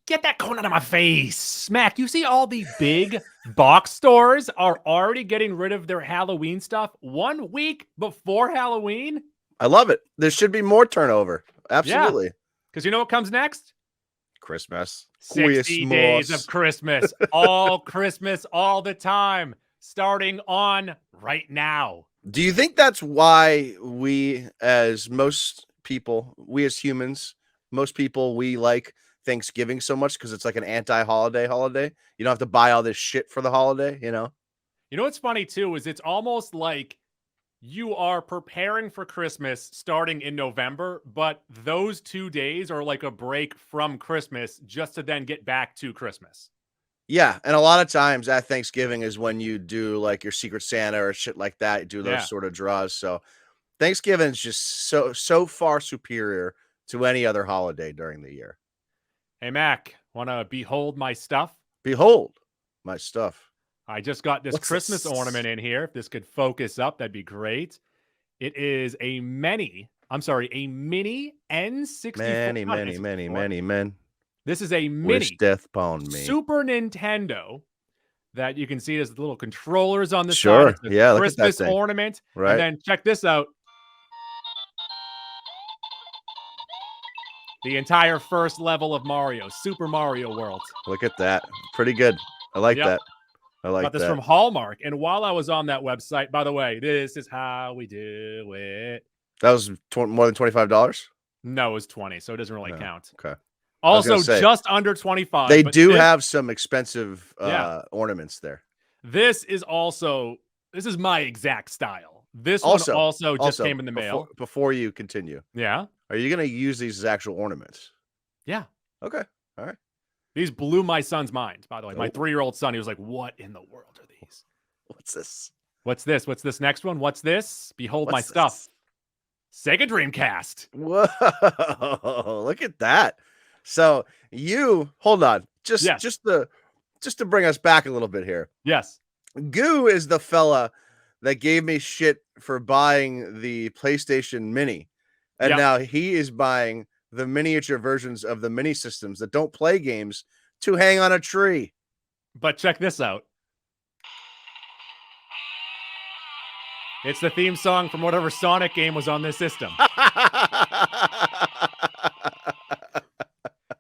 Get that cone out of my face. Mac, you see all the big box stores are already getting rid of their Halloween stuff 1 week before Halloween? I love it. There should be more turnover. Absolutely. Because you know what comes next? Christmas. 60 days of Christmas. All Christmas, all the time. Starting on right now. Do you think that's why we as humans, most people, we like Thanksgiving so much? Because it's like an anti-holiday holiday. You don't have to buy all this shit for the holiday, you know? You know what's funny too is it's almost like you are preparing for Christmas starting in November, but those 2 days are like a break from Christmas just to then get back to Christmas. Yeah, and a lot of times at Thanksgiving is when you do like your Secret Santa or shit like that. You do those sort of draws. So Thanksgiving is just so far superior to any other holiday during the year. Hey, Mac, want to behold my stuff? Behold my stuff. I just got this Christmas ornament in here. If this could focus up, that'd be great. It is a mini N64. Many. This is a mini Wish death upon me. Super Nintendo that you can see as little controllers on the side. It's yeah, Christmas ornament. Right. And then check this out. The entire first level of Mario, Super Mario World. Look at that. Pretty good. I like that. I like got this from Hallmark. And while I was on that website, by the way, this is how we do it. That was more than $25? No, it was 20, so it doesn't really count. Okay. Also, just under 25. They do have some expensive ornaments there. This is my exact style. This one also just came in the mail. Before you continue. Yeah. Are you going to use these as actual ornaments? Yeah. Okay. All right. These blew my son's mind, by the way. My 3-year-old son, he was like, what in the world are these? What's this? What's this? What's this next one? What's this? Behold my stuff. Sega Dreamcast. Whoa. Look at that. So hold on. Just to bring us back a little bit here. Yes. Goo is the fella that gave me shit for buying the PlayStation Mini. And now he is buying the miniature versions of the mini systems that don't play games to hang on a tree. But check this out. It's the theme song from whatever Sonic game was on this system.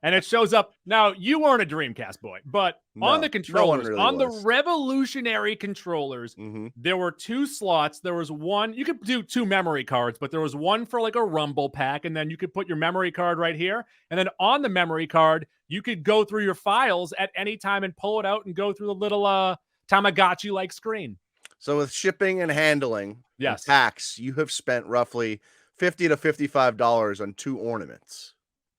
And it shows up. Now, you weren't a Dreamcast boy, but on the controllers, the revolutionary controllers, there were 2 slots. There was one, you could do 2 memory cards, but there was one for like a rumble pack, and then you could put your memory card right here. And then on the memory card, you could go through your files at any time and pull it out and go through the little Tamagotchi-like screen. So with shipping and handling and tax, you have spent roughly $50 to $55 on 2 ornaments.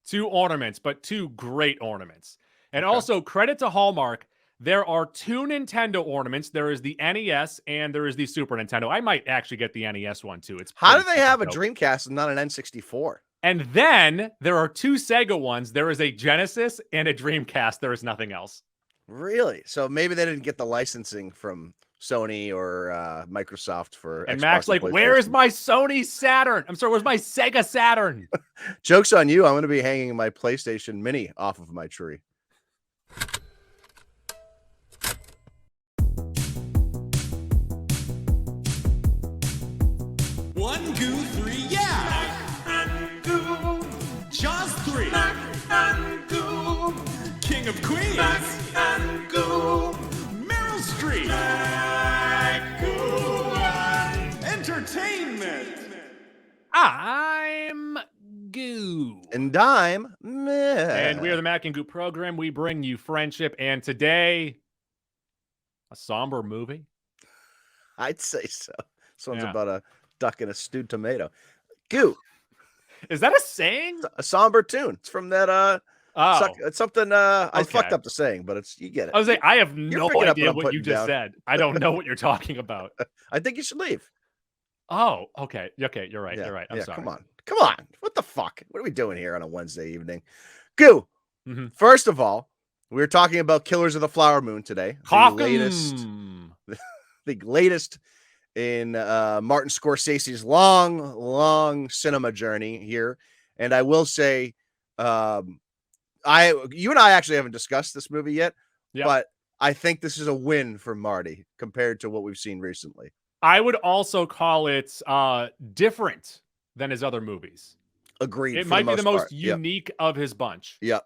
2 ornaments, but 2 great ornaments. And also, credit to Hallmark, there are 2 Nintendo ornaments. There is the NES and there is the Super Nintendo. I might actually get the NES one too. How do they have a Dreamcast and not an N64? And then there are 2 Sega ones. There is a Genesis and a Dreamcast. There is nothing else. Really? So maybe they didn't get the licensing from Sony or Microsoft for and Xbox Mac's like, where is my Sony Saturn? I'm sorry, where's my Sega Saturn? Joke's on you. I'm going to be hanging my PlayStation Mini off of my tree. One, Goo, 3, yeah! Goo! Jaws 3! Goo! King of Queens! Goo! Meryl Streep! Entertainment! I'm Goo. And I'm Meh. And we are the Mac and Goo program. We bring you friendship. And today, a somber movie? I'd say so. This one's about a duck and a stewed tomato. Goo. Is that a saying? A somber tune. It's from that it's something I fucked up the saying, but you get it. I was like, I have no idea what you just said. I don't know what you're talking about. I think you should leave. Oh, okay. Okay, you're right. You're right. I'm sorry. Come on. What the fuck? What are we doing here on a Wednesday evening? Goo. First of all, we were talking about Killers of the Flower Moon today. The latest in Martin Scorsese's long cinema journey here. And I will say, I you and I actually haven't discussed this movie yet, Yep. but I think this is a win for Marty compared to what we've seen recently. I would also call it different than his other movies. Agreed. It might be the most unique of his bunch. Yep.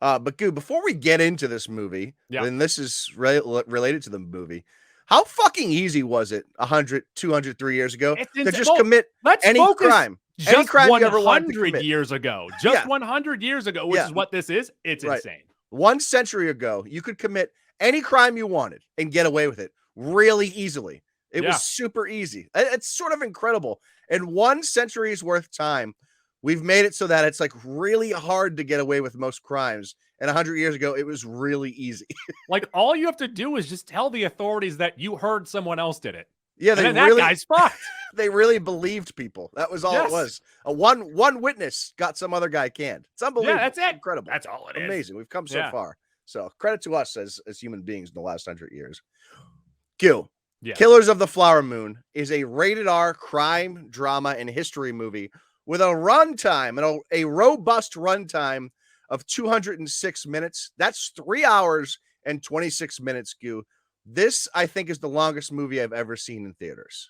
But Goo, before we get into this movie, and this is related to the movie, how fucking easy was it 100, 200, 3 years ago to just commit any crime? Any crime you ever wanted to commit. 100 years ago. Just 100 years ago, which is what this is. It's insane. 1 century ago, you could commit any crime you wanted and get away with it really easily. It was super easy. It's sort of incredible. In 1 century's worth time, we've made it so that it's like really hard to get away with most crimes. And 100 years ago, it was really easy. Like all you have to do is just tell the authorities that you heard someone else did it. Yeah, and then that guy's fucked. They really believed people. That was all it was. One witness got some other guy canned. It's unbelievable. Yeah, that's it. Incredible. That's all it is. Amazing. We've come so far. So credit to us as human beings in the last 100 years. Gil. Yeah. Killers of the Flower Moon is a rated R crime, drama, and history movie with a runtime, a robust runtime of 206 minutes. That's 3 hours and 26 minutes, Goo. This, I think, is the longest movie I've ever seen in theaters.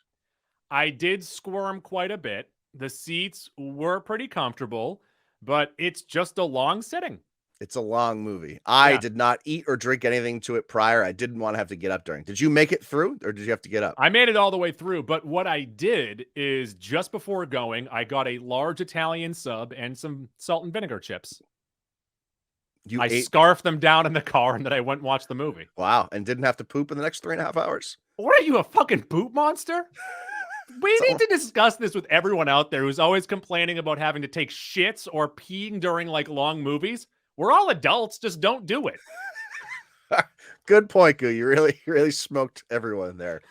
I did squirm quite a bit. The seats were pretty comfortable, but it's just a long sitting. It's a long movie. I did not eat or drink anything to it prior. I didn't want to have to get up during. Did you make it through or did you have to get up? I made it all the way through, but what I did is just before going, I got a large Italian sub and some salt and vinegar chips. I scarfed them down in the car and then I went and watched the movie. Wow. And didn't have to poop in the next 3.5 hours? What are you, a fucking poop monster? We need to discuss this with everyone out there who's always complaining about having to take shits or peeing during like long movies. We're all adults. Just don't do it. Good point, Goo. You really smoked everyone there.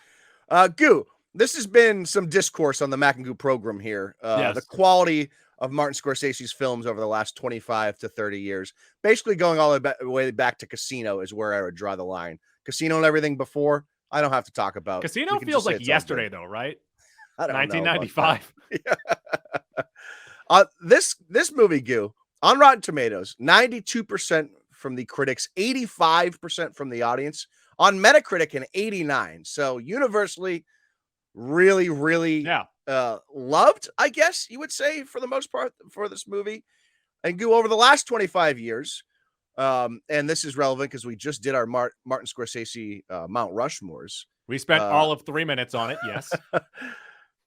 Goo, this has been some discourse on the Mac and Goo program here. The quality of Martin Scorsese's films over the last 25 to 30 years. Basically going all the way back to Casino is where I would draw the line. Casino and everything before, I don't have to talk about. Casino feels like yesterday, though, right? I don't 1995. This movie, Goo, on Rotten Tomatoes, 92% from the critics, 85% from the audience. On Metacritic, an 89. So universally, really loved, I guess you would say, for the most part, for this movie. And Goo, over the last 25 years, and this is relevant because we just did our Martin Scorsese Mount Rushmores. We spent all of 3 minutes on it, yes.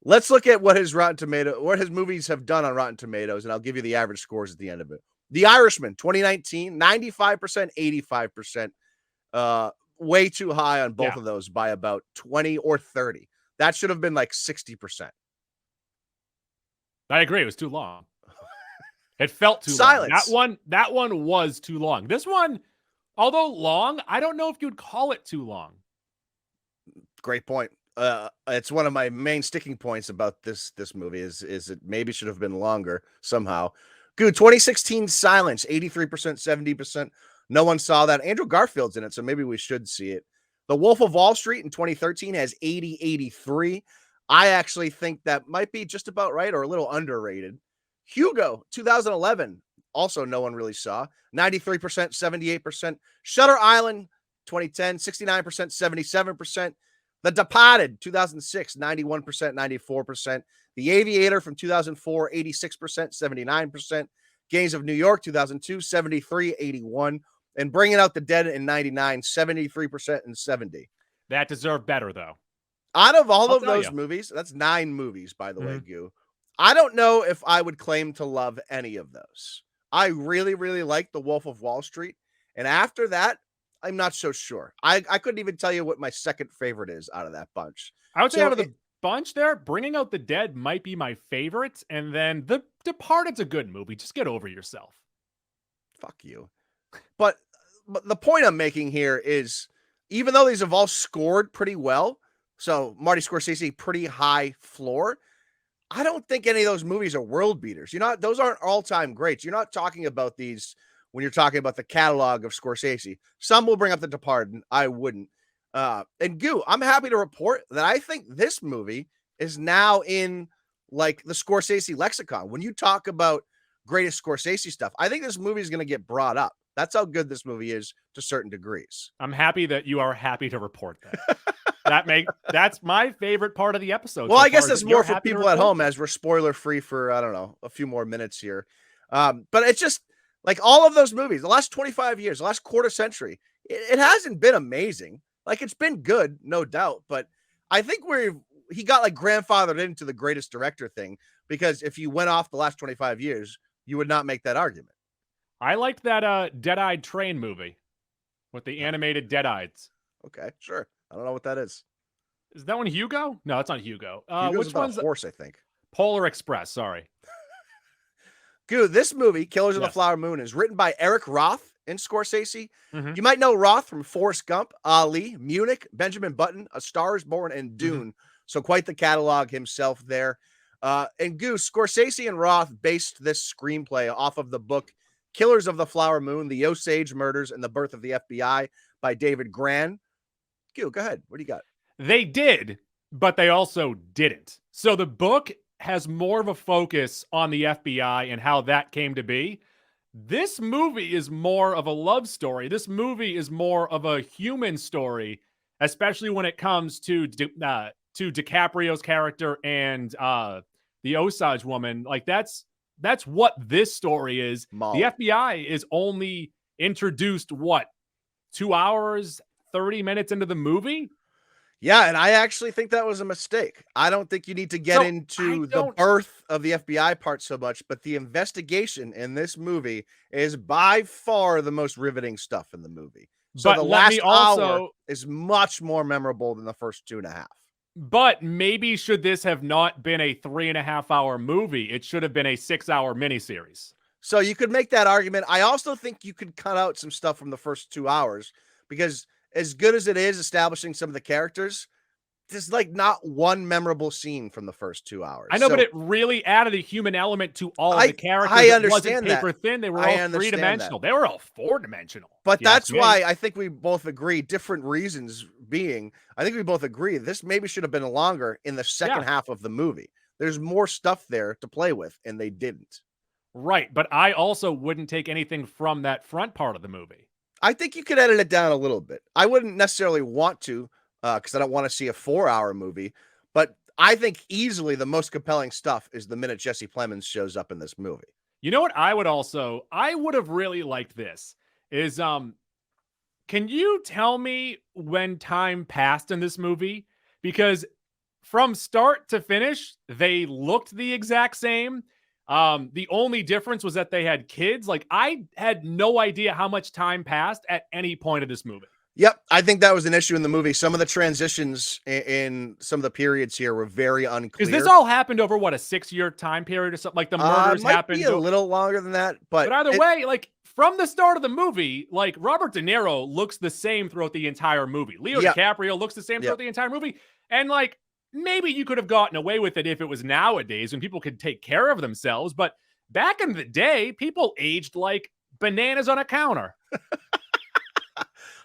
Let's look at what his movies have done on Rotten Tomatoes, and I'll give you the average scores at the end of it. The Irishman, 2019, 95%, 85%. Way too high on both of those by about 20 or 30. That should have been like 60%. I agree. It was too long. It felt too long. That one was too long. This one, although long, I don't know if you'd call it too long. Great point. It's one of my main sticking points about this movie is it maybe should have been longer somehow. Good. 2016 Silence, 83%, 70%. No one saw that. Andrew Garfield's in it, so maybe we should see it. The Wolf of Wall Street in 2013 has 83. I actually think that might be just about right or a little underrated. Hugo, 2011, also no one really saw. 93%, 78%. Shutter Island, 2010, 69%, 77%. The Departed, 2006, 91%, 94%. The Aviator from 2004, 86%, 79%. Gangs of New York, 2002, 73, 81. And Bringing Out the Dead in 99, 73% and 70. That deserved better, though. Out of all of those movies, that's 9 movies, by the way, Goo. I don't know if I would claim to love any of those. I really, really like The Wolf of Wall Street. And after that, I'm not so sure. I couldn't even tell you what my second favorite is out of that bunch. I would say out of the bunch there, Bringing Out the Dead might be my favorite. And then The Departed's a good movie. Just get over yourself. Fuck you. But the point I'm making here is, even though these have all scored pretty well, so Marty Scorsese, pretty high floor, I don't think any of those movies are world beaters. Those aren't all-time greats. You're not talking about these when you're talking about the catalog of Scorsese. Some will bring up The Departed. I wouldn't. And Goo, I'm happy to report that I think this movie is now in like the Scorsese lexicon. When you talk about greatest Scorsese stuff. I think this movie is going to get brought up. That's how good this movie is to certain degrees. I'm happy that you are happy to report that. That's my favorite part of the episode. Well, so I guess far, that's more for people at home as we're spoiler free for, I don't know, a few more minutes here. But it's just like all of those movies, the last 25 years, the last quarter century, it hasn't been amazing. Like, it's been good, no doubt. But I think he got like grandfathered into the greatest director thing, because if you went off the last 25 years, you would not make that argument. I liked that Dead-Eyed Train movie with the animated Dead-Eyes. Okay, sure. I don't know what that is. Is that one Hugo? No, it's not Hugo. Which one's a horse, I think. Polar Express, sorry. Dude, this movie, Killers of the Flower Moon, is written by Eric Roth and Scorsese. Mm-hmm. You might know Roth from Forrest Gump, Ali, Munich, Benjamin Button, A Star is Born, and Dune. Mm-hmm. So quite the catalog himself there. And Goose, Scorsese and Roth based this screenplay off of the book Killers of the Flower Moon, The Osage Murders and the Birth of the FBI by David Grain. Go ahead. What do you got? They did, but they also didn't. So the book has more of a focus on the FBI and how that came to be. This movie is more of a love story. This movie is more of a human story, especially when it comes to DiCaprio's character and the Osage woman. Like, that's what this story is. Molly. The FBI is only introduced, 2 hours, 30 minutes into the movie? Yeah, and I actually think that was a mistake. I don't think you need to get into the birth of the FBI part so much, but the investigation in this movie is by far the most riveting stuff in the movie. So the last hour is much more memorable than the first 2.5. But maybe should this have not been a 3.5-hour movie? It should have been a 6-hour miniseries. So you could make that argument. I also think you could cut out some stuff from the first 2 hours, because as good as it is establishing some of the characters, there's like not one memorable scene from the first 2 hours. I know, but it really added a human element to all of the characters. I understand it wasn't paper thin. They were all 3-dimensional. They were all 4-dimensional. But that's why I think we both agree, different reasons being, I think we both agree this maybe should have been longer in the second half of the movie. There's more stuff there to play with, and they didn't. Right, but I also wouldn't take anything from that front part of the movie. I think you could edit it down a little bit. I wouldn't necessarily want to, because I don't want to see a 4-hour movie, but I think easily the most compelling stuff is the minute Jesse Plemons shows up in this movie. You know what I would have really liked this is, can you tell me when time passed in this movie? Because from start to finish, they looked the exact same. The only difference was that they had kids. Like, I had no idea how much time passed at any point of this movie. Yep, I think that was an issue in the movie. Some of the transitions in some of the periods here were very unclear. Because this all happened over, a 6-year time period or something? Like, the murders happened. Might be a little longer than that. But either way, like, from the start of the movie, like, Robert De Niro looks the same throughout the entire movie. Leo DiCaprio looks the same throughout the entire movie. And, like, maybe you could have gotten away with it if it was nowadays when people could take care of themselves. But back in the day, people aged like bananas on a counter.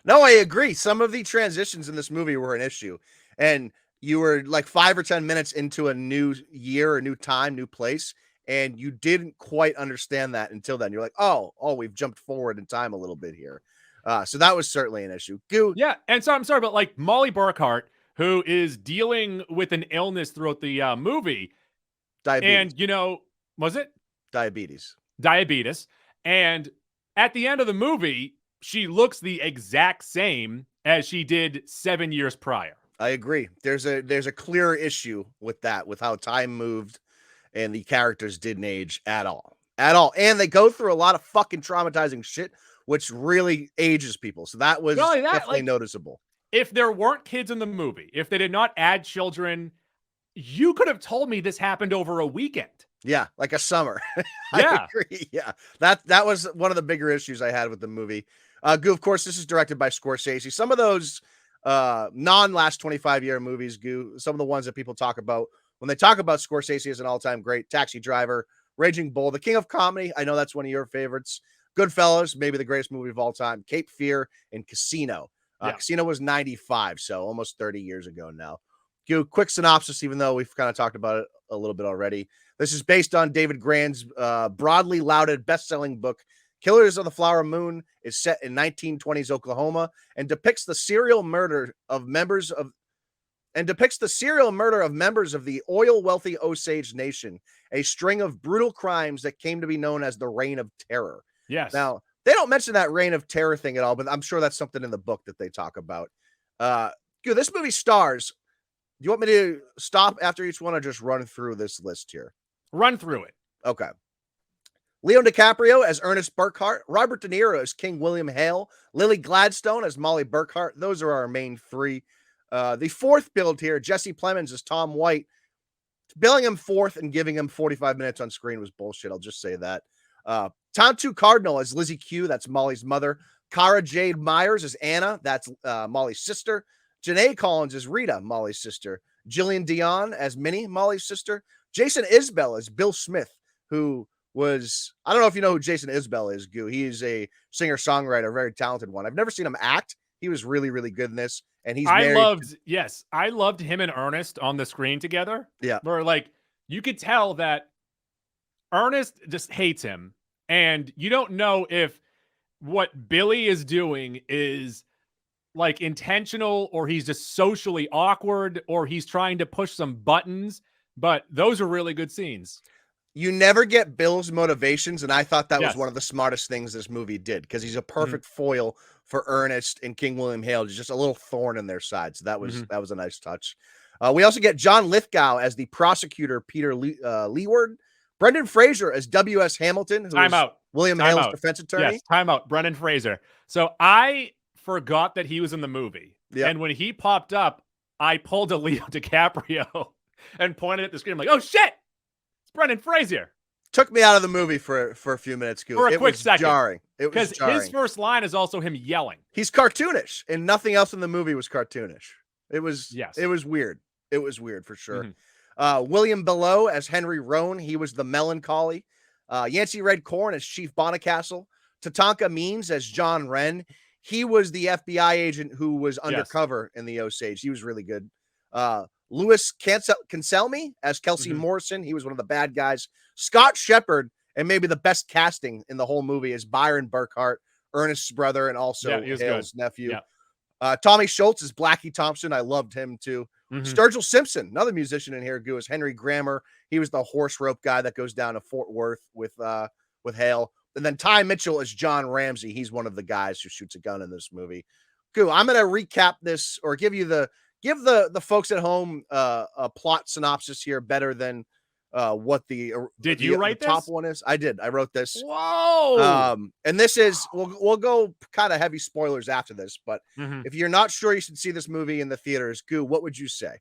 No, I agree. Some of the transitions in this movie were an issue. And you were like 5 or 10 minutes into a new year, a new time, new place, and you didn't quite understand that until then. You're like, oh, we've jumped forward in time a little bit here. So that was certainly an issue. Yeah, and so I'm sorry, but like Molly Burkhart, who is dealing with an illness throughout the movie. Diabetes. And, was it? Diabetes. And at the end of the movie, she looks the exact same as she did 7 years prior. I agree. There's a clear issue with that, with how time moved and the characters didn't age at all. And they go through a lot of fucking traumatizing shit, which really ages people. So that was definitely noticeable. If there weren't kids in the movie, if they did not add children, you could have told me this happened over a weekend. Yeah, like a summer. Yeah. I agree. Yeah. That was one of the bigger issues I had with the movie. Goo, of course, this is directed by Scorsese. Some of those non-last 25-year movies, Goo, some of the ones that people talk about when they talk about Scorsese as an all-time great: Taxi Driver, Raging Bull, The King of Comedy. I know that's one of your favorites. Goodfellas, maybe the greatest movie of all time. Cape Fear and Casino. Casino was 95, so almost 30 years ago now. Quick synopsis, even though we've kind of talked about it a little bit already. This is based on David Grain's broadly lauded best-selling book, Killers of the Flower Moon. Is set in 1920s Oklahoma and depicts the serial murder of members of the oil-wealthy Osage Nation, a string of brutal crimes that came to be known as the Reign of Terror. Yes. Now, they don't mention that Reign of Terror thing at all, but I'm sure that's something in the book that they talk about. This movie stars. Do you want me to stop after each one or just run through this list here? Run through it. Okay. Leonardo DiCaprio as Ernest Burkhart, Robert De Niro as King William Hale, Lily Gladstone as Molly Burkhart. Those are our main three. The fourth build here, Jesse Plemons as Tom White. Billing him fourth and giving him 45 minutes on screen was bullshit. I'll just say that. Tontu Cardinal as Lizzie Q. That's Molly's mother. Cara Jade Myers as Anna. That's Molly's sister. Janae Collins as Rita, Molly's sister. Jillian Dion as Minnie, Molly's sister. Jason Isbell as Bill Smith, who was, I don't know if you know who Jason Isbell is, Goo. He is a singer-songwriter, very talented one. I've never seen him act. He was really, really good in this. And he's I loved him and Ernest on the screen together. Yeah. Where like you could tell that Ernest just hates him. And you don't know if what Billy is doing is like intentional or he's just socially awkward or he's trying to push some buttons. But those are really good scenes. You never get Bill's motivations, and I thought that was one of the smartest things this movie did, because he's a perfect foil for Ernest and King William Hale. Just a little thorn in their side, so that was a nice touch. We also get John Lithgow as the prosecutor, Peter Leeward, Brendan Fraser as W.S. Hamilton, who is William Hale's defense attorney. Yes, time out, Brendan Fraser. So I forgot that he was in the movie, and when he popped up, I pulled a Leo DiCaprio and pointed at the screen. I'm like, oh shit! Brendan Fraser took me out of the movie for a few minutes. For a quick second. Jarring. It was because his first line is also him yelling. He's cartoonish, and nothing else in the movie was cartoonish. It was weird. It was weird for sure. William Below as Henry Roan. He was the melancholy. Yancey Red Corn as Chief Bonacastle. Tatanka Means as John Wren. He was the FBI agent who was undercover in the Osage. He was really good. Louis Cancelmi as Kelsey Morrison. He was one of the bad guys. Scott Shepard, and maybe the best casting in the whole movie, is Byron Burkhart, Ernest's brother, and also Hale's nephew. Tommy Schultz is Blackie Thompson. I loved him too. Sturgill Simpson, another musician in here, is Henry Grammer. He was the horse rope guy that goes down to Fort Worth with Hale. And then Ty Mitchell is John Ramsey. He's one of the guys who shoots a gun in this movie. Goo, I'm going to recap this or give the folks at home a plot synopsis here better than what the top one is. I did. I wrote this. Whoa. And this is we'll go kind of heavy spoilers after this, but if you're not sure you should see this movie in the theaters, Goo, what would you say?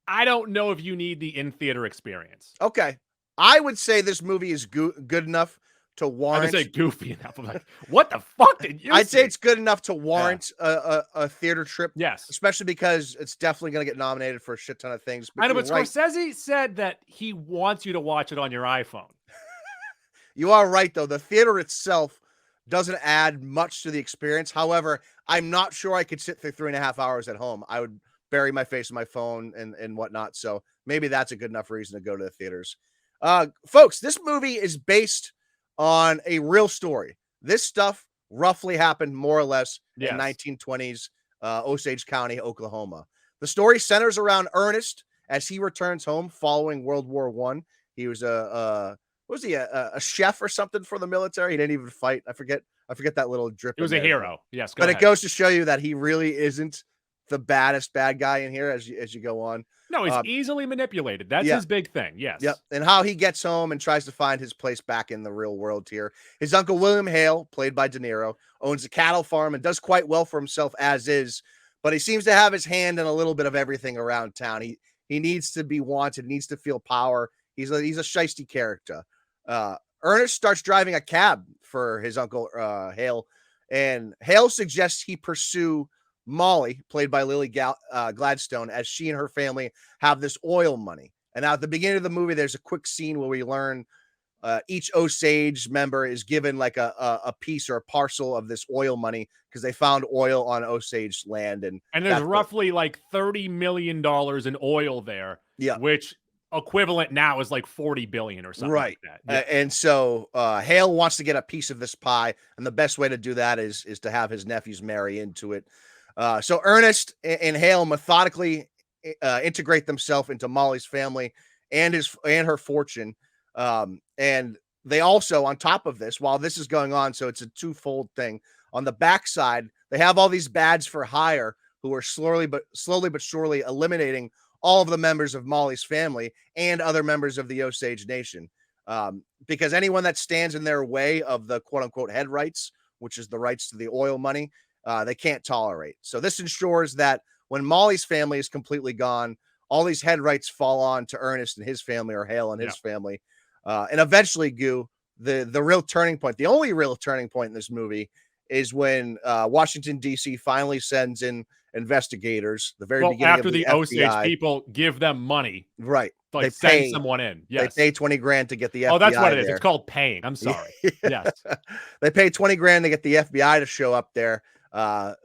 I don't know if you need the in-theater experience. Okay. I would say this movie is good enough to warrant. I would say goofy enough. I'm like, what the fuck did you I'd say it's good enough to warrant a theater trip. Yes. Especially because it's definitely going to get nominated for a shit ton of things. I know, but Scorsese said that he wants you to watch it on your iPhone. You are right, though. The theater itself doesn't add much to the experience. However, I'm not sure I could sit through 3.5 hours at home. I would bury my face in my phone and whatnot. So maybe that's a good enough reason to go to the theaters. Folks, this movie is based on a real story. This stuff roughly happened more or less in 1920s Osage County, Oklahoma. The story centers around Ernest as he returns home following World War I. He was a chef or something for the military. He didn't even fight. I forget that little drip. He was a hero. Yes, but it goes to show you that he really isn't the baddest bad guy in here as you go on. No, he's easily manipulated. That's his big thing. Yes. Yep. And how he gets home and tries to find his place back in the real world here. His uncle William Hale, played by De Niro, owns a cattle farm and does quite well for himself as is, but he seems to have his hand in a little bit of everything around town. He needs to be wanted, needs to feel power. He's a shiesty character. Ernest starts driving a cab for his uncle Hale, and Hale suggests he pursue Molly, played by Lily Gladstone, as she and her family have this oil money. And now at the beginning of the movie, there's a quick scene where we learn each Osage member is given like a piece or a parcel of this oil money because they found oil on Osage land. And there's roughly like $30 million in oil there, which equivalent now is like 40 billion or something like that. Yeah. And so Hale wants to get a piece of this pie, and the best way to do that is to have his nephews marry into it. So Ernest and Hale methodically integrate themselves into Molly's family and her fortune. And they also, on top of this, while this is going on, so it's a twofold thing. On the backside, they have all these bads for hire who are slowly but surely eliminating all of the members of Molly's family and other members of the Osage Nation. Because anyone that stands in their way of the quote unquote head rights, which is the rights to the oil money, they can't tolerate. So this ensures that when Molly's family is completely gone, all these head rights fall on to Ernest and his family, or Hale and his family. And eventually, the real turning point, the only real turning point in this movie, is when Washington, D.C. finally sends in investigators. The very beginning after of the Osage FBI. People give them money. Right. To, like, send someone in. Yes. They pay $20,000 to get the FBI. Oh, that's what it is. there. It's called paying. I'm sorry. Yes. They pay $20,000 to get the FBI to show up there,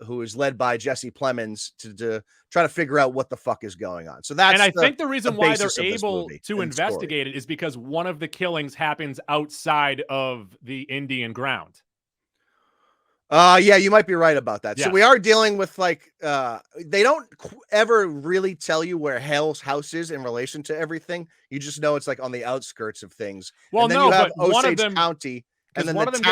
who is led by Jesse Plemons to try to figure out what the fuck is going on. So that's, and I think the reason why they're able to investigate it is because one of the killings happens outside of the Indian ground. Yeah, you might be right about that. Yeah. So we are dealing with like, they don't ever really tell you where Hale's house is in relation to everything. You just know it's like on the outskirts of things. Well, and then no, you have but one of Osage them, County, and then one the of them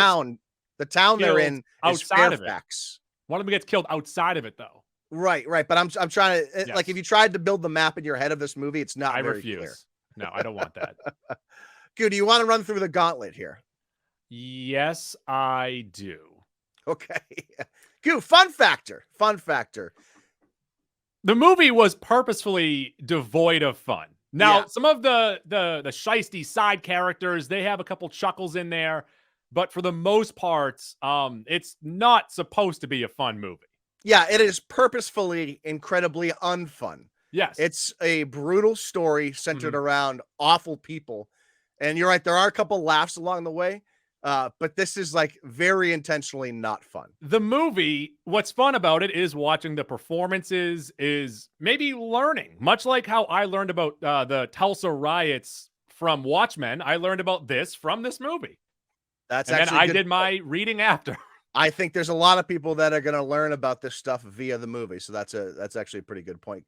town they're in is Fairfax. One of them gets killed outside of it, though. Right. But I'm trying to Yes. like, if you tried to build the map in your head of this movie, it's not. I very refuse. Clear. No, I don't want that. Good. Do you want to run through the gauntlet here? Yes, I do. Okay. Good. Fun factor. The movie was purposefully devoid of fun. Now, some of the shisty side characters, they have a couple chuckles in there, but for the most part, it's not supposed to be a fun movie. Yeah, it is purposefully incredibly unfun. Yes. It's a brutal story centered around awful people. And you're right, there are a couple laughs along the way. But this is like very intentionally not fun. The movie, what's fun about it is watching the performances, is maybe learning, much like how I learned about the Tulsa riots from Watchmen. I learned about this from this movie. Then I did my reading after. I think there's a lot of people that are going to learn about this stuff via the movie. So that's actually a pretty good point.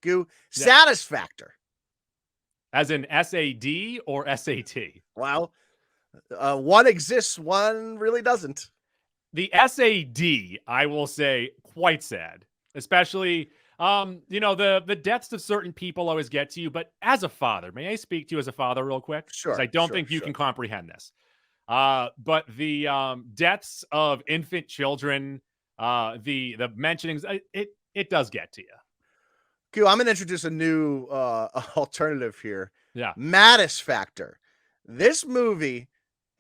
Satisfactor. As in SAD or SAT? Well, one exists, one really doesn't. The SAD, I will say, quite sad. Especially, the deaths of certain people always get to you. But as a father, may I speak to you as a father real quick? Sure. Because I don't think you can comprehend this. But the deaths of infant children, the mentionings, it does get to you. Cool. I'm going to introduce a new alternative here. Yeah. Mattis factor. This movie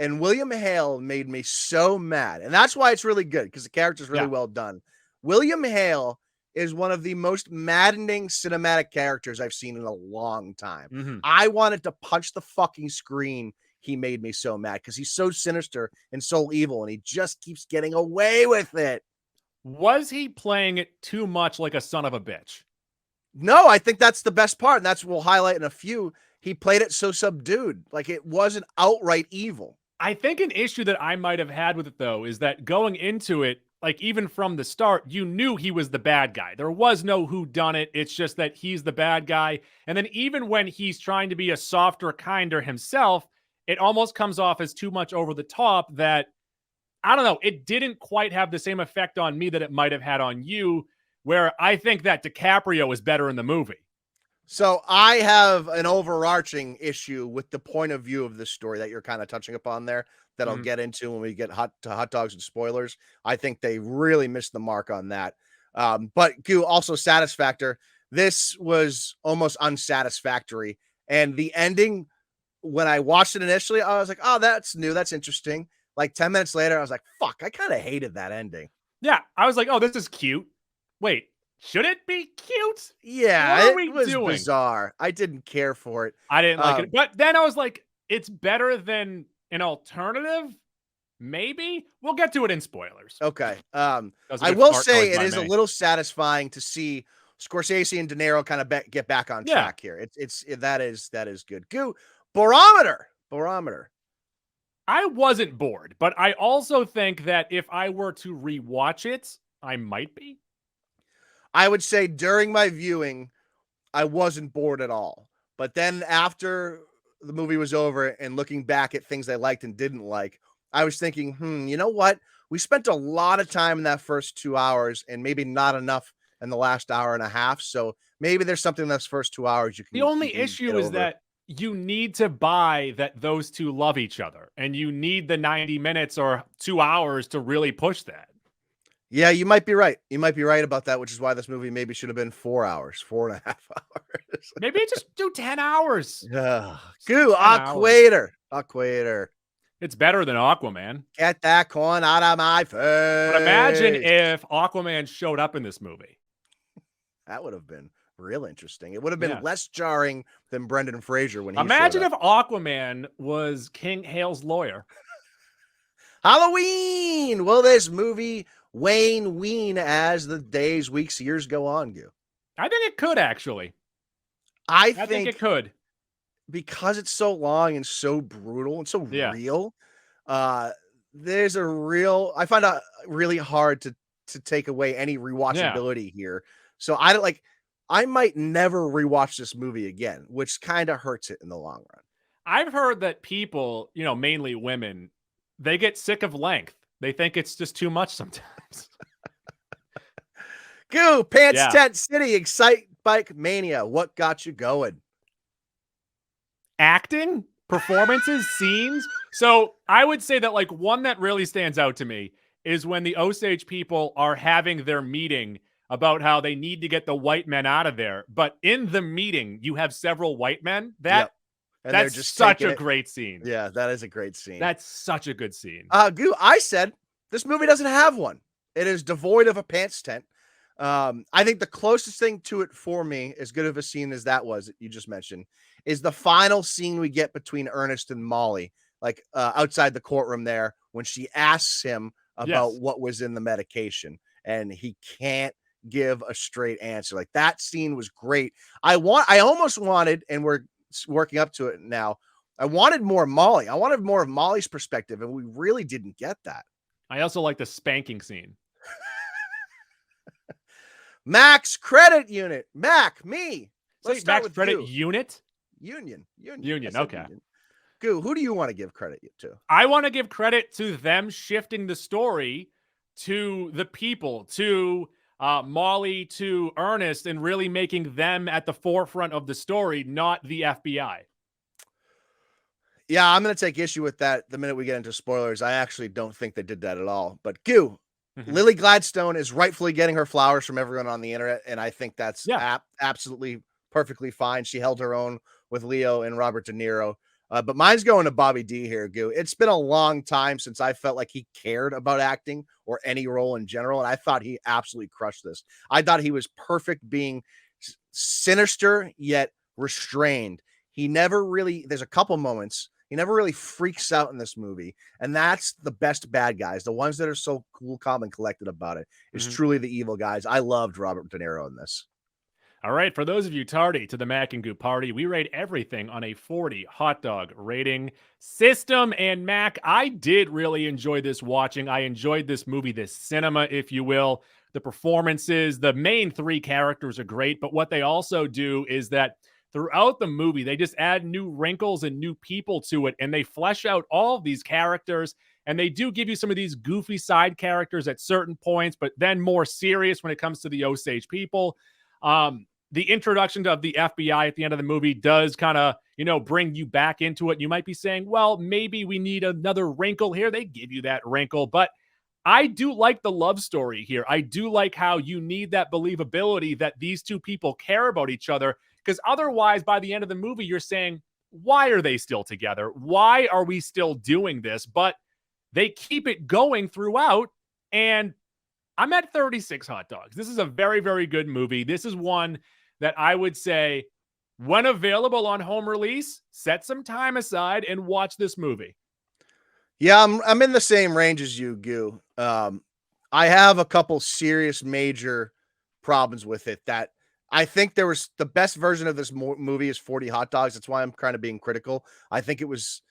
and William Hale made me so mad. And that's why it's really good, because the character's really well done. William Hale is one of the most maddening cinematic characters I've seen in a long time. I wanted to punch the fucking screen. He made me so mad because he's so sinister and so evil, and he just keeps getting away with it. Was he playing it too much like a son of a bitch? No, I think that's the best part, and that's what we'll highlight in a few. He played it so subdued, like it wasn't outright evil. I think an issue that I might have had with it, though, is that going into it, like even from the start, you knew he was the bad guy. There was no whodunit. It's just that he's the bad guy. And then even when he's trying to be a softer, kinder himself, it almost comes off as too much over the top that, I don't know, it didn't quite have the same effect on me that it might have had on you, where I think that DiCaprio is better in the movie. So I have an overarching issue with the point of view of this story that you're kind of touching upon there that I'll get into when we get hot dogs and spoilers. I think they really missed the mark on that. But also Satisfactor. This was almost unsatisfactory. And the ending, when I watched it initially, I was like, oh, that's new. That's interesting. Like 10 minutes later, I was like, fuck, I kind of hated that ending. Yeah. I was like, oh, this is cute. Wait, should it be cute? Yeah, it was bizarre. I didn't care for it. I didn't like it. But then I was like, it's better than an alternative, maybe we'll get to it in spoilers. Okay. I will say it is a little satisfying to see Scorsese and De Niro kind of get back on track here. That is good. Goo, barometer. I wasn't bored, but I also think that if I were to rewatch it, I might be. I would say during my viewing, I wasn't bored at all. But then after the movie was over and looking back at things I liked and didn't like, I was thinking, you know what? We spent a lot of time in that first 2 hours and maybe not enough in the last hour and a half. So maybe there's something in those first 2 hours you can. The only issue is that you need to buy that those two love each other, and you need the 90 minutes or 2 hours to really push that. Yeah, you might be right. You might be right about that, which is why this movie maybe should have been 4 hours, 4.5 hours. Maybe just do 10 hours. Goo, Aquator. It's better than Aquaman. Get that corn out of my face. But imagine if Aquaman showed up in this movie. That would have been real interesting. It would have been less jarring than Brendan Fraser when he Imagine if Aquaman was King Hale's lawyer. Halloween! Will this movie ween as the days, weeks, years go on, Goo? I think it could, actually. I think it could. Because it's so long and so brutal and so real, there's a real, I find out really hard to take away any rewatchability here. So I might never rewatch this movie again, which kind of hurts it in the long run. I've heard that people, mainly women, they get sick of length. They think it's just too much sometimes. Goo, Pants Tent City, Excite Bike Mania. What got you going? Acting, performances, scenes. So I would say that one that really stands out to me is when the Osage people are having their meeting about how they need to get the white men out of there. But in the meeting, you have several white men. That's just such a great scene. Yeah, that is a great scene. That's such a good scene. Goo, I said this movie doesn't have one. It is devoid of a pants tent. I think the closest thing to it for me, as good of a scene as that was, that you just mentioned, is the final scene we get between Ernest and Molly, outside the courtroom there, when she asks him about what was in the medication, and he can't give a straight answer. That scene was great. I almost wanted, and we're working up to it now, I wanted more Molly. I wanted more of Molly's perspective, and we really didn't get that. I also like the spanking scene. Max credit unit. me. Let's start with credit unit. Union. Okay. Union. Goo, who do you want to give credit to? I want to give credit to them shifting the story to the people, to Molly, to Ernest, and really making them at the forefront of the story, not the FBI. Yeah, I'm going to take issue with that the minute we get into spoilers. I actually don't think they did that at all. But Goo, Lily Gladstone is rightfully getting her flowers from everyone on the internet, and I think that's absolutely perfectly fine. She held her own with Leo and Robert De Niro. But mine's going to Bobby D here, Goo. It's been a long time since I felt like he cared about acting or any role in general, and I thought he absolutely crushed this. I thought he was perfect being sinister yet restrained. He never really, there's a couple moments, he never really freaks out in this movie, and that's the best bad guys. The ones that are so cool, calm, and collected about it is truly the evil guys. I loved Robert De Niro in this. All right, for those of you tardy to the Mac and Goo party, we rate everything on a 40 hot dog rating system. And Mac, I did really enjoy this watching. I enjoyed this movie, this cinema, if you will. The performances, the main three characters are great, but what they also do is that throughout the movie, they just add new wrinkles and new people to it, and they flesh out all of these characters, and they do give you some of these goofy side characters at certain points, but then more serious when it comes to the Osage people. The introduction of the FBI at the end of the movie does kind of, bring you back into it. You might be saying, well, maybe we need another wrinkle here. They give you that wrinkle, but I do like the love story here. I do like how you need that believability that these two people care about each other, because otherwise, by the end of the movie, you're saying, why are they still together? Why are we still doing this? But they keep it going throughout, and I'm at 36 hot dogs. This is a very, very good movie. This is one that I would say, when available on home release, set some time aside and watch this movie. Yeah, I'm in the same range as you, Goo. I have a couple serious major problems with it that I think there was the best version of this movie is 40 Hot Dogs. That's why I'm kind of being critical. I think it was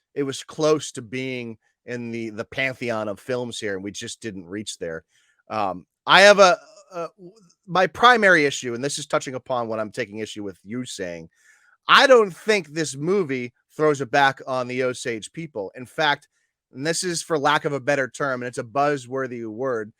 close to being in the pantheon of films here, and we just didn't reach there. I have my primary issue, and this is touching upon what I'm taking issue with you saying. I don't think this movie throws it back on the Osage people. In fact, and this is for lack of a better term, and it's a buzzworthy word,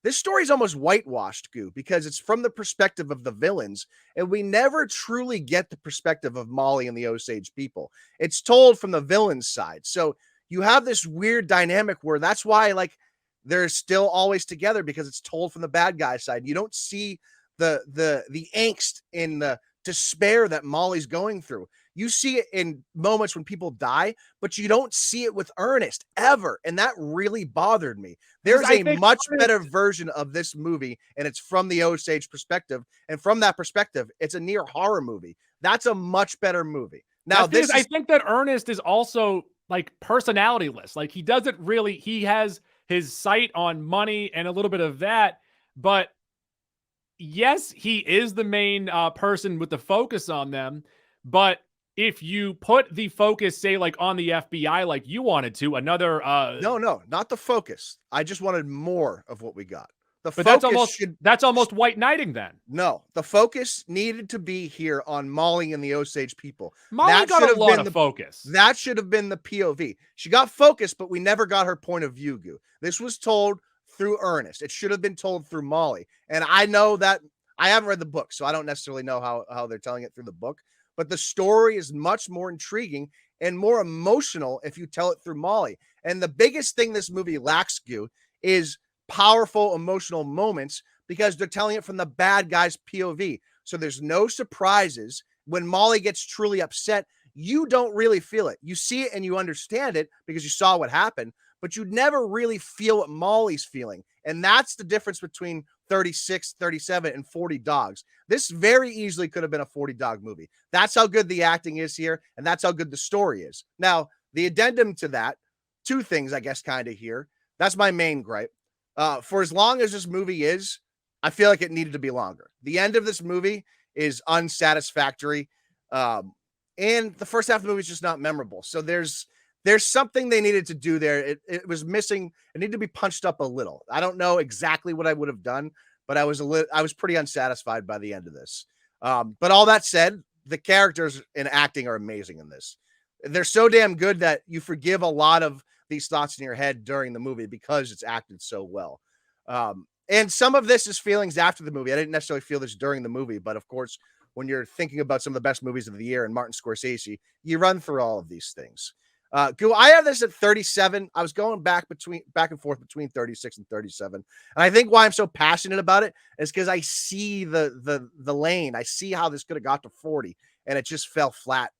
this story is almost whitewashed, Goo, because it's from the perspective of the villains, and we never truly get the perspective of Molly and the Osage people. It's told from the villain's side. So you have this weird dynamic where that's why, like, they're still always together, because it's told from the bad guy side. You don't see the angst in the despair that Molly's going through. You see it in moments when people die, but you don't see it with Ernest ever. And that really bothered me. There's a much better version of this movie, and it's from the Osage perspective. And from that perspective, it's a near horror movie. That's a much better movie. Now, I think that Ernest is also like personality-less. Like, he doesn't really, he has his sight on money and a little bit of that, but yes, he is the main person with the focus on them. But if you put the focus, say, like on the FBI, like you wanted to, another no, not the focus. I just wanted more of what we got. But that's almost white knighting then. No, the focus needed to be here on Molly and the Osage people. Molly got a lot of focus. That should have been the POV. She got focus, but we never got her point of view, Goo. This was told through Ernest. It should have been told through Molly. And I know that I haven't read the book, so I don't necessarily know how they're telling it through the book. But the story is much more intriguing and more emotional if you tell it through Molly. And the biggest thing this movie lacks, Goo, is powerful emotional moments, because they're telling it from the bad guy's POV. So there's no surprises. When Molly gets truly upset, you don't really feel it. You see it and you understand it because you saw what happened, but you never really feel what Molly's feeling. And that's the difference between 36, 37, and 40 Dogs. This very easily could have been a 40 Dog movie. That's how good the acting is here, and that's how good the story is. Now, the addendum to that, two things, I guess, kind of here. That's my main gripe. For as long as this movie is, I feel like it needed to be longer. The end of this movie is unsatisfactory. And the first half of the movie is just not memorable. So there's something they needed to do there. It was missing. It needed to be punched up a little. I don't know exactly what I would have done, but I was pretty unsatisfied by the end of this. But all that said, the characters and acting are amazing in this. They're so damn good that you forgive a lot of these thoughts in your head during the movie because it's acted so well. And some of this is feelings after the movie. I didn't necessarily feel this during the movie, but of course, when you're thinking about some of the best movies of the year and Martin Scorsese, you run through all of these things. I have this at 37. I was going back and forth between 36 and 37. And I think why I'm so passionate about it is because I see the lane. I see how this could have got to 40, and it just fell flat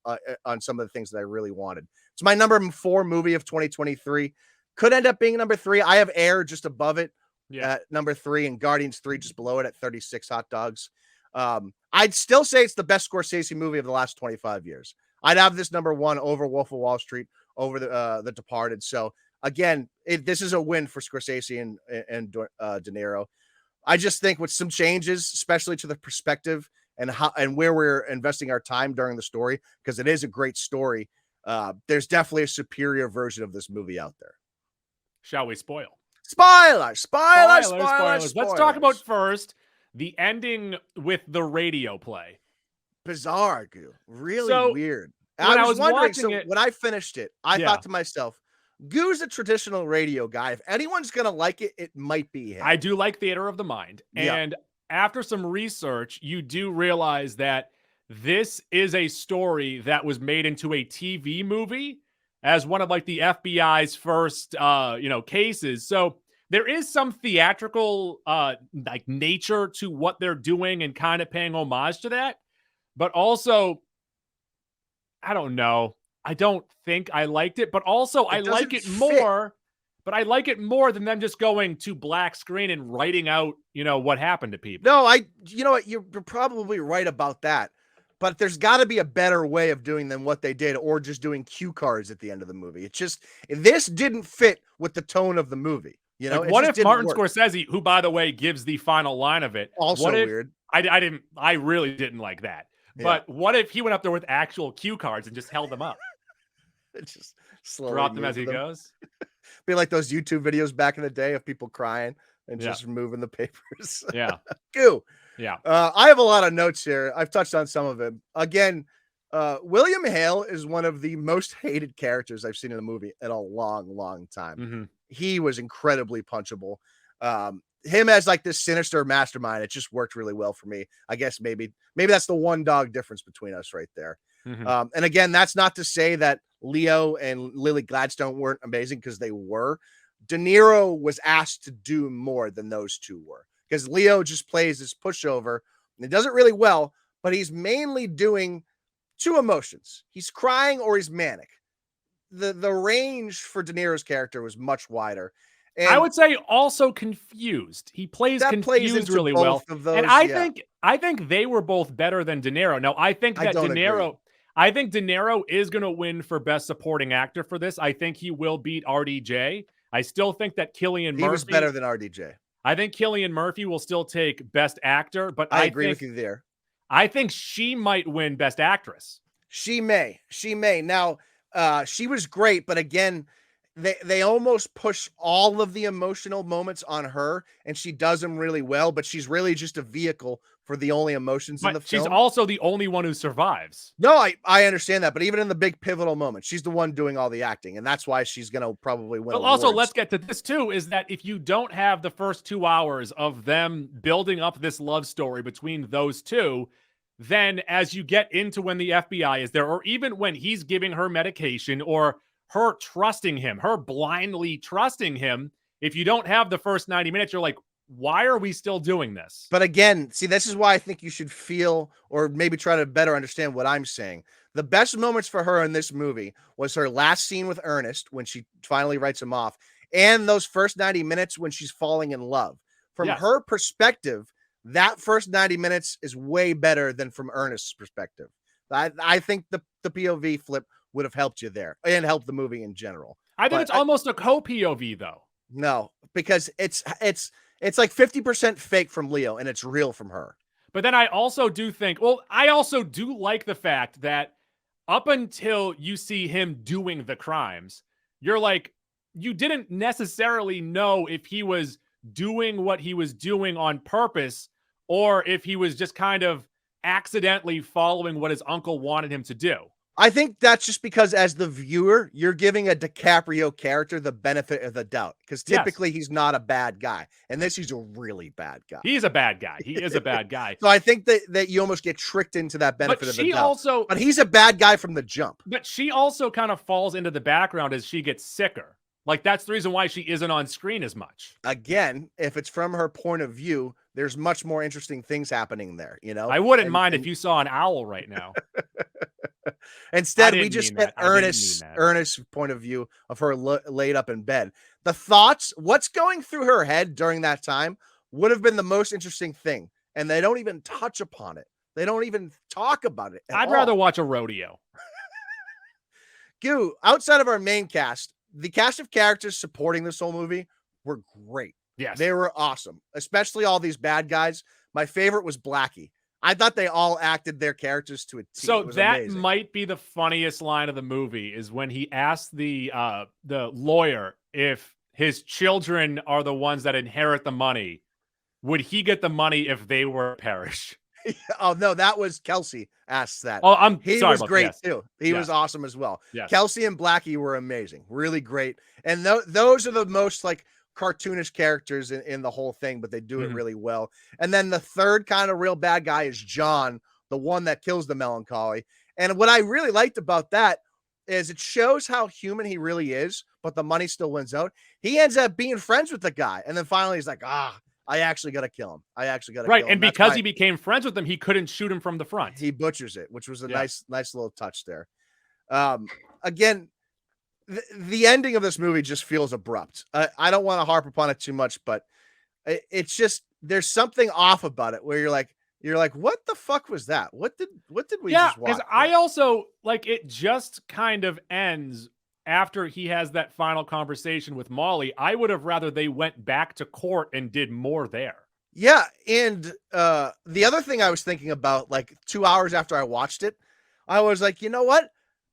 on some of the things that I really wanted. It's my number 4 movie of 2023. Could end up being number 3. I have Air just above it at number 3, and Guardians 3 just below it at 36 Hot Dogs. I'd still say it's the best Scorsese movie of the last 25 years. I'd have this number 1 over Wolf of Wall Street, over the Departed. So again, this is a win for Scorsese and De Niro. I just think with some changes, especially to the perspective and where we're investing our time during the story, because it is a great story. There's definitely a superior version of this movie out there. Shall we spoil? Spoilers. Let's talk about first the ending with the radio play. Bizarre, Goo. Really weird. I was wondering, when I finished it, I thought to myself, Goo's a traditional radio guy. If anyone's going to like it, it might be him. I do like theater of the mind. And after some research, you do realize that this is a story that was made into a TV movie as one of like the FBI's first, cases. So there is some theatrical like nature to what they're doing and kind of paying homage to that. But also, I don't know. I don't think I liked it, but also I like it more. But I like it more than them just going to black screen and writing out, what happened to people. No, you know what? You're probably right about that. but there's got to be a better way of doing than what they did, or just doing cue cards at the end of the movie. It's just, this didn't fit with the tone of the movie. You know, like, what if Martin Scorsese, who by the way gives the final line of it, also weird. I really didn't like that. But what if he went up there with actual cue cards and just held them up? Just slowly drop them as he goes. Be like those YouTube videos back in the day of people crying and just moving the papers. Yeah. Goo. Yeah. I have a lot of notes here. I've touched on some of them. Again, William Hale is one of the most hated characters I've seen in a movie in a long, long time. Mm-hmm. He was incredibly punchable. Him as like this sinister mastermind, it just worked really well for me. I guess maybe that's the one dog difference between us right there. Mm-hmm. And again, that's not to say that Leo and Lily Gladstone weren't amazing, because they were. De Niro was asked to do more than those two were, because Leo just plays this pushover and he does it really well, but he's mainly doing two emotions. He's crying or he's manic. The range for De Niro's character was much wider. And I would say also confused. He plays confused really well. Those, and I think they were both better than De Niro. No, I think that De Niro is going to win for Best Supporting Actor for this. I think he will beat RDJ. I still think that Cillian Murphy was better than RDJ. I think Cillian Murphy will still take Best Actor, but I agree with you there. I think she might win Best Actress. She may. Now, she was great, but again, they almost push all of the emotional moments on her, and she does them really well, but she's really just a vehicle for the only emotions in the film. She's also the only one who survives. No, I understand that, but even in the big pivotal moments, she's the one doing all the acting, and that's why she's going to probably win. But also, let's get to this too, is that if you don't have the first 2 hours of them building up this love story between those two, then as you get into when the FBI is there, or even when he's giving her medication, or her trusting him, her blindly trusting him, if you don't have the first 90 minutes, you're like, why are we still doing this? But again, see, this is why I think you should feel, or maybe try to better understand what I'm saying. The best moments for her in this movie was her last scene with Ernest when she finally writes him off, and those first 90 minutes when she's falling in love. From her perspective, that first 90 minutes is way better than from Ernest's perspective. I think the POV flip would have helped you there and helped the movie in general. I think it's almost a co-POV though. No, because it's like 50% fake from Leo and it's real from her. But then I also do think, I also do like the fact that up until you see him doing the crimes, you're like, you didn't necessarily know if he was doing what he was doing on purpose, or if he was just kind of accidentally following what his uncle wanted him to do. I think that's just because as the viewer, you're giving a DiCaprio character the benefit of the doubt, because typically he's not a bad guy. And this, he's a really bad guy. He's a bad guy. He is a bad guy. So I think that you almost get tricked into that benefit of the doubt. But he's a bad guy from the jump. But she also kind of falls into the background as she gets sicker. Like, that's the reason why she isn't on screen as much. Again, if it's from her point of view, there's much more interesting things happening there, you know? I wouldn't mind if you saw an owl right now. Instead, we just get Ernest's point of view of her laid up in bed. The thoughts, what's going through her head during that time would have been the most interesting thing. And they don't even touch upon it. They don't even talk about it. I'd rather watch a rodeo. Goo, outside of our main cast, the cast of characters supporting this whole movie were great. Yes. They were awesome, especially all these bad guys. My favorite was Blackie. I thought they all acted their characters to a T. So that might be the funniest line of the movie, is when he asked the lawyer if his children are the ones that inherit the money. Would he get the money if they were parish? Oh, no, that was Kelsey asked that. Oh, he was great too. He was awesome as well. Yes. Kelsey and Blackie were amazing, really great. And those are the most like cartoonish characters in the whole thing, but they do it really well. And then the third kind of real bad guy is John, the one that kills the melancholy. And what I really liked about that is it shows how human he really is, but the money still wins out. He ends up being friends with the guy. And then finally he's like, I actually got to kill him. I actually got to kill him. Right, and because he became friends with him, he couldn't shoot him from the front. He butchers it, which was a nice little touch there. Again, the ending of this movie just feels abrupt. I don't want to harp upon it too much, but it's just, there's something off about it where you're like, you're like, what the fuck was that? What did we yeah, just watch? I also like it just kind of ends after he has that final conversation with Molly. I would have rather they went back to court and did more there. Yeah, and the other thing I was thinking about, like 2 hours after I watched it, I was like, you know what?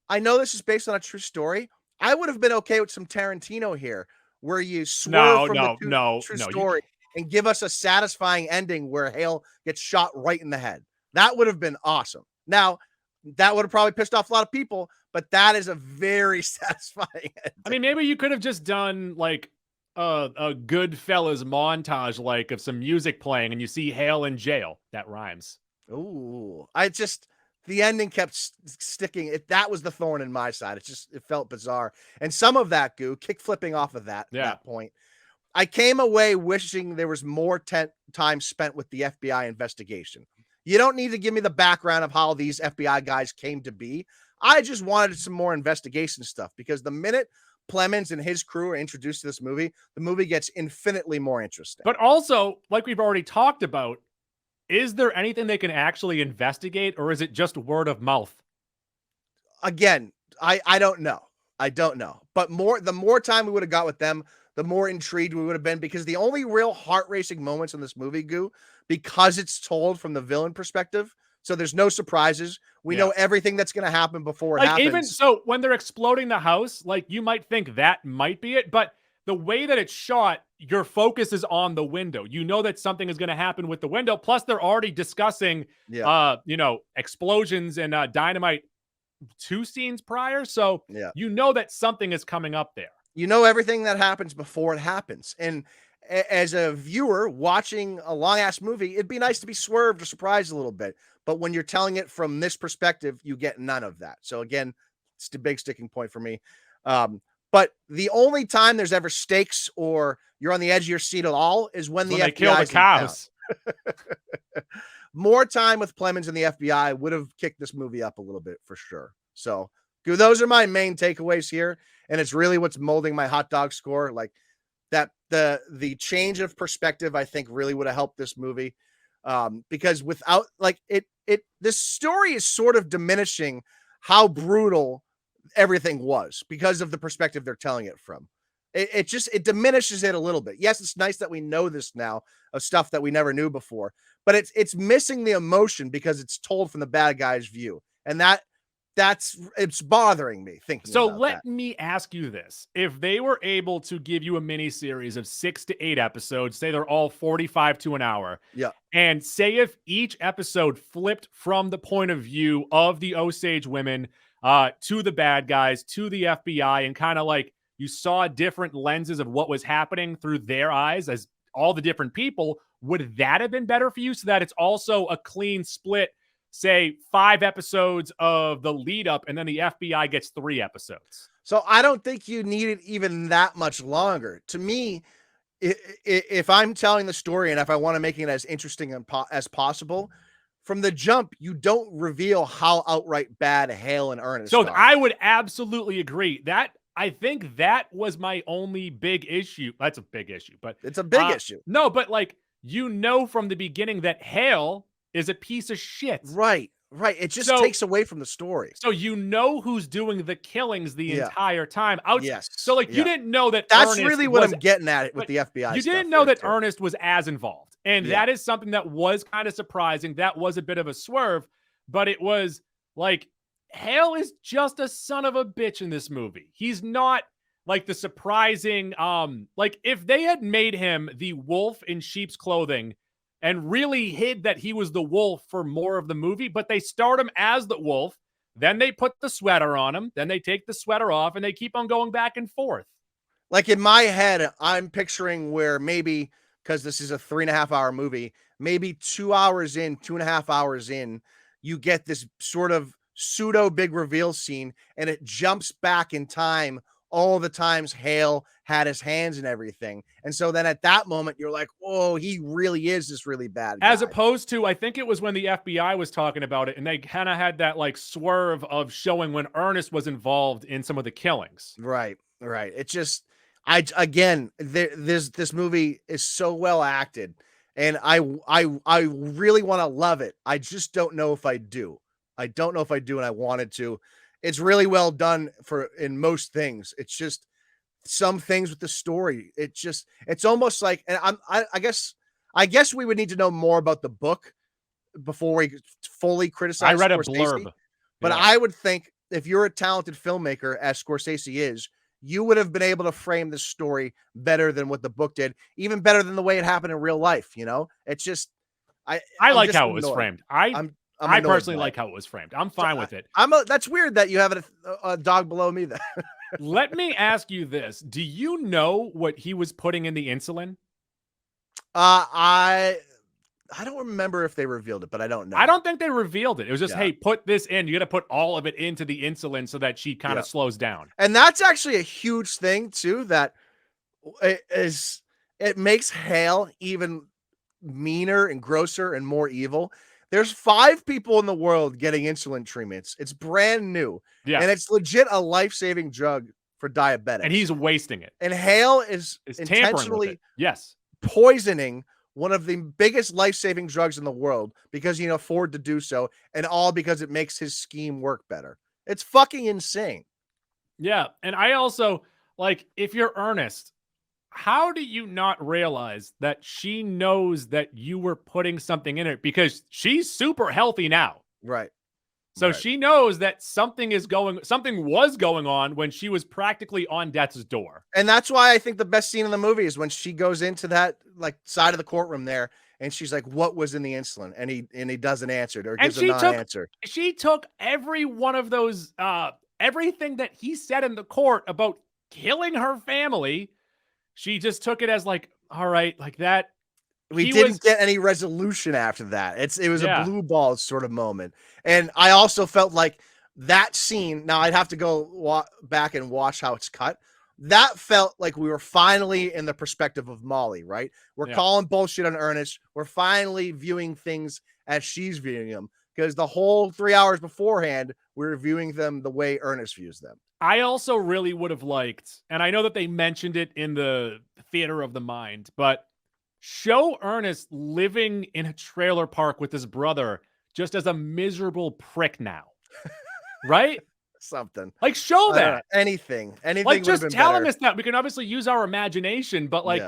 I know this is based on a true story. I would have been okay with some Tarantino here, where you swerve from the true story and give us a satisfying ending where Hale gets shot right in the head. That would have been awesome. Now, that would have probably pissed off a lot of people, but that is a very satisfying ending. I mean, maybe you could have just done like a Goodfellas montage, like of some music playing, and you see Hale in jail. That rhymes. Ooh, the ending kept sticking. That was the thorn in my side. It felt bizarre. And some of that goo, kick flipping off of that point, I came away wishing there was more time spent with the FBI investigation. You don't need to give me the background of how these FBI guys came to be. I just wanted some more investigation stuff, because the minute Plemons and his crew are introduced to this movie, the movie gets infinitely more interesting. But also, like we've already talked about, is there anything they can actually investigate, or is it just word of mouth? Again, I don't know. I don't know. But the more time we would have got with them, the more intrigued we would have been, because the only real heart-racing moments in this movie, Goo, because it's told from the villain perspective, so there's no surprises. We know everything that's going to happen before it happens. Even so, when they're exploding the house, like, you might think that might be it, but the way that it's shot, your focus is on the window. You know that something is going to happen with the window. Plus, they're already discussing, explosions and dynamite 2 scenes prior. So you know that something is coming up there. You know everything that happens before it happens. And as a viewer watching a long ass movie, it'd be nice to be swerved or surprised a little bit. But when you're telling it from this perspective, you get none of that. So again, it's the big sticking point for me. But the only time there's ever stakes or you're on the edge of your seat at all is when the FBI kill the cows. More time with Plemons and the FBI would have kicked this movie up a little bit for sure. So those are my main takeaways here. And it's really what's molding my hot dog score. Like that, the change of perspective, I think, really would have helped this movie. Because without this story is sort of diminishing how brutal everything was because of the perspective they're telling it from. It diminishes it a little bit. Yes, it's nice that we know this now of stuff that we never knew before, but it's missing the emotion because it's told from the bad guy's view. And it's bothering me thinking so about let that. me ask you this. If they were able to give you a mini series of 6 to 8 episodes, say they're all 45 to an hour. Yeah. And say if each episode flipped from the point of view of the Osage women to the bad guys, to the FBI, and kind of like you saw different lenses of what was happening through their eyes as all the different people, would that have been better for you so that it's also a clean split? Say 5 episodes of the lead up and then the FBI gets 3 episodes. So I don't think you need it even that much longer. To me, if I'm telling the story and if I want to make it as interesting as possible, from the jump, you don't reveal how outright bad Hale and Ernest are. I would absolutely agree. I think that was my only big issue. That's a big issue, but it's a big issue. No, but from the beginning that Hale is a piece of shit. Right. It just takes away from the story. So who's doing the killings the entire time. Yes. So you didn't know that that's Ernest really what I'm getting at with the FBI. You didn't know that Ernest was as involved. And that is something that was kind of surprising. That was a bit of a swerve, but it was like Hale is just a son of a bitch in this movie. He's not like the surprising, if they had made him the wolf in sheep's clothing and really hid that he was the wolf for more of the movie, but they start him as the wolf, then they put the sweater on him, then they take the sweater off, and they keep on going back and forth. Like in my head, I'm picturing where maybe, because this is a 3.5 hour movie, maybe 2 hours in, 2.5 hours in, you get this sort of pseudo big reveal scene, and it jumps back in time all the times Hale had his hands in everything. And so then at that moment, you're like, whoa, he really is this really bad guy. As opposed to, I think it was when the FBI was talking about it, and they kind of had that swerve of showing when Ernest was involved in some of the killings. Right. It just, this movie is so well acted. And I really want to love it. I just don't know if I do. I don't know if I do, and I wanted to. It's really well done in most things. It's just some things with the story. It's almost like, and I guess we would need to know more about the book before we fully criticize. I read a Scorsese, blurb, but I would think if you're a talented filmmaker, as Scorsese is, you would have been able to frame the story better than what the book did, even better than the way it happened in real life. It's just, I like how it was framed. I personally like how it was framed. I'm fine with it. That's weird that you have a dog below me. That Let me ask you this: do you know what he was putting in the insulin? I don't remember if they revealed it, but I don't know. I don't think they revealed it. It was just, hey, put this in. You got to put all of it into the insulin so that she kind of slows down. And that's actually a huge thing too. That it makes Hale even meaner and grosser and more evil. There's 5 people in the world getting insulin treatments. It's brand new. Yeah. And it's legit a life-saving drug for diabetics. And he's wasting it. And Hale is intentionally poisoning one of the biggest life-saving drugs in the world because he can afford to do so, and all because it makes his scheme work better. It's fucking insane. Yeah. And I also, like, if you're Ernest, how do you not realize that she knows that you were putting something in it? Because she's super healthy now. Right. So she knows that something was going on when she was practically on death's door. And that's why I think the best scene in the movie is when she goes into that like side of the courtroom there and she's like, what was in the insulin? And he doesn't answer it or gives a non-answer. She took every one of those, everything that he said in the court about killing her family. She just took it as like, all right, like that. We didn't get any resolution after that. It was a blue ball sort of moment. And I also felt like that scene, now I'd have to go back and watch how it's cut. That felt like we were finally in the perspective of Molly, right? We're calling bullshit on Ernest. We're finally viewing things as she's viewing them, because the whole 3 hours beforehand, we were viewing them the way Ernest views them. I also really would have liked, and I know that they mentioned it in the theater of the mind, but show Ernest living in a trailer park with his brother just as a miserable prick now. Right? Something. Like, show that. Anything. Like, just telling us that. We can obviously use our imagination, but like,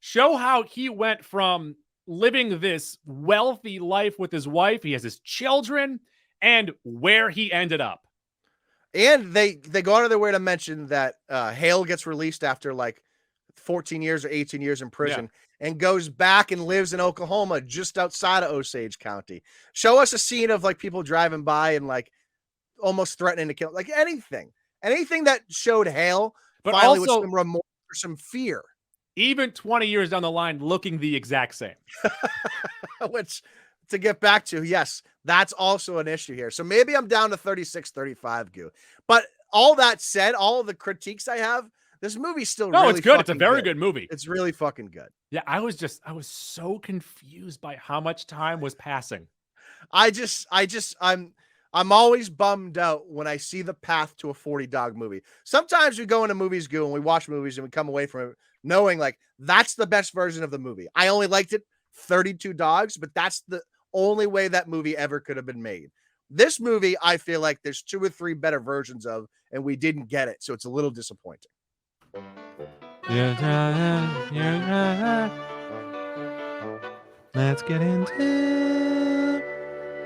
show how he went from living this wealthy life with his wife, he has his children, and where he ended up. And they go out of their way to mention that Hale gets released after like 14 years or 18 years in prison and goes back and lives in Oklahoma just outside of Osage County. Show us a scene of like people driving by and like almost threatening to kill, like anything that showed Hale but finally also, with some remorse or some fear. Even 20 years down the line, looking the exact same. Which, to get back to, yes, that's also an issue here. So maybe I'm down to 36, 35, Goo. But all that said, all of the critiques I have, this movie's still really it's good. It's a very good movie. It's really fucking good. Yeah, I was so confused by how much time was passing. I'm always bummed out when I see the path to a 40 dog movie. Sometimes we go into movies, Goo, and we watch movies and we come away from it knowing like that's the best version of the movie. I only liked it 32 dogs, but that's the only way that movie ever could have been made. This movie, I feel like there's 2 or 3 better versions of, and we didn't get it. So it's a little disappointing. Let's get into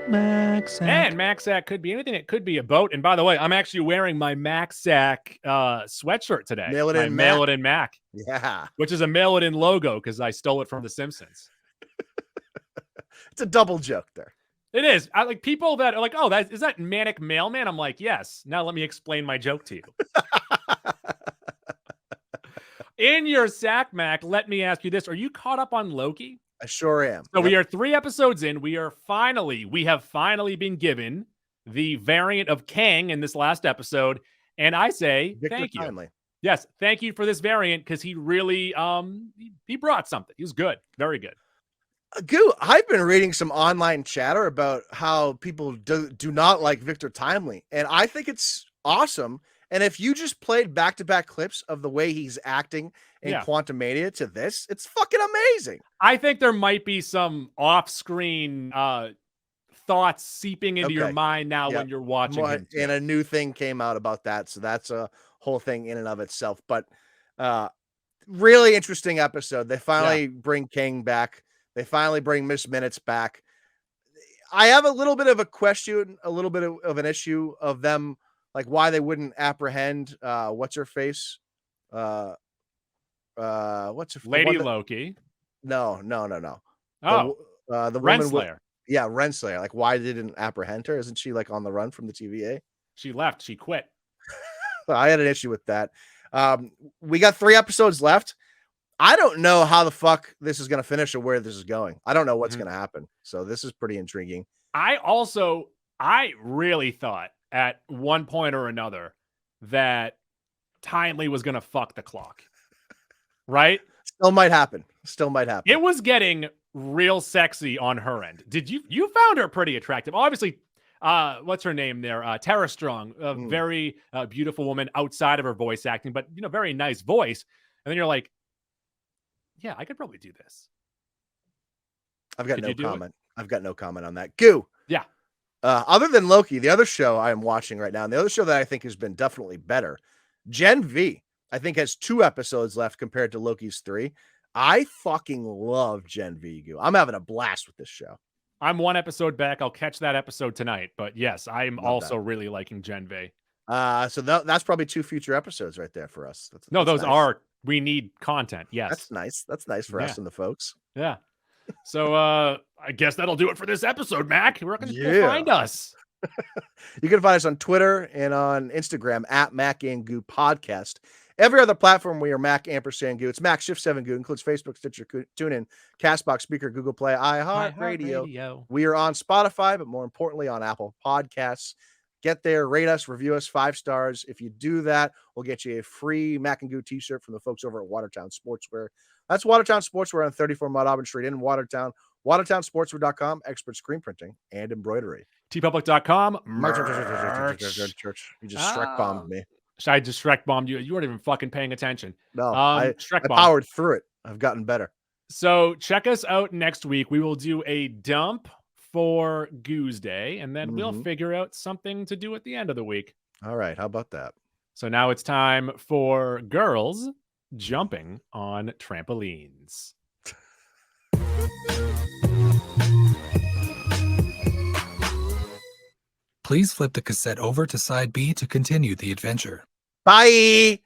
Max Sack. And Max Sack could be anything. It could be a boat. And by the way, I'm actually wearing my Max Sack sweatshirt today. Mail It In Mac. Yeah. Which is a Mail It In logo because I stole it from The Simpsons. It's a double joke there. It is. I like people that are like, oh, is that Manic Mailman? I'm like, yes. Now let me explain my joke to you. In your sack, Mac, let me ask you this. Are you caught up on Loki? I sure am. So we are 3 episodes in. We have finally been given the variant of Kang in this last episode. And I say, thank you. Timely. Yes, thank you for this variant because he really, he brought something. He was good. Very good. Goo, I've been reading some online chatter about how people do not like Victor Timely. And I think it's awesome. And if you just played back-to-back clips of the way he's acting in Quantumania to this, it's fucking amazing. I think there might be some off-screen thoughts seeping into your mind now when you're watching him. And a new thing came out about that. So that's a whole thing in and of itself. But really interesting episode. They finally bring King back. They finally bring Miss Minutes back. I have a little bit of a question, a little bit of an issue of them, like why they wouldn't apprehend what's her face? What's her Lady Loki? No. Oh, the Renslayer. Renslayer. Like, why didn't apprehend her? Isn't she like on the run from the TVA? She left. She quit. I had an issue with that. We got 3 episodes left. I don't know how the fuck this is going to finish or where this is going. I don't know what's going to happen. So this is pretty intriguing. I really thought at one point or another that Timely was going to fuck the clock. Right? Still might happen. It was getting real sexy on her end. Did you found her pretty attractive? Obviously, what's her name there? Tara Strong, a very beautiful woman outside of her voice acting, but very nice voice. And then you're like, yeah, I could probably do this. I've got no comment. I've got no comment on that. Goo. Yeah. Other than Loki, the other show I am watching right now, and the other show that I think has been definitely better, Gen V, I think has 2 episodes left compared to Loki's 3. I fucking love Gen V, Goo. I'm having a blast with this show. I'm 1 episode back. I'll catch that episode tonight. But yes, I'm also really liking Gen V. So that's probably 2 future episodes right there for us. Those are. We need content. Yes. That's nice. That's nice for us and the folks. Yeah. So I guess that'll do it for this episode, Mac. Where can people find us? You can find us on Twitter and on Instagram at Mac and Goo Podcast. Every other platform we are Mac & Goo. It's Mac Shift 7 Goo. Includes Facebook, Stitcher, TuneIn, Castbox, Speaker, Google Play, iHeartRadio. We are on Spotify, but more importantly on Apple Podcasts. Get there, rate us, review us 5 stars. If you do that, we'll get you a free Mac and Goo t-shirt from the folks over at Watertown Sportswear. That's Watertown Sportswear on 34 Mount Auburn Street in Watertown. WatertownSportswear.com, expert screen printing and embroidery. tpublic.com. You just Shrek bombed me. I just Shrek bombed you. You weren't even fucking paying attention. No, I powered through it. I've gotten better. So check us out next week. We will do a dump for Goose Day, and then we'll figure out something to do at the end of the week. All right. How about that? So now it's time for girls jumping on trampolines. Please flip the cassette over to side B to continue the adventure. Bye.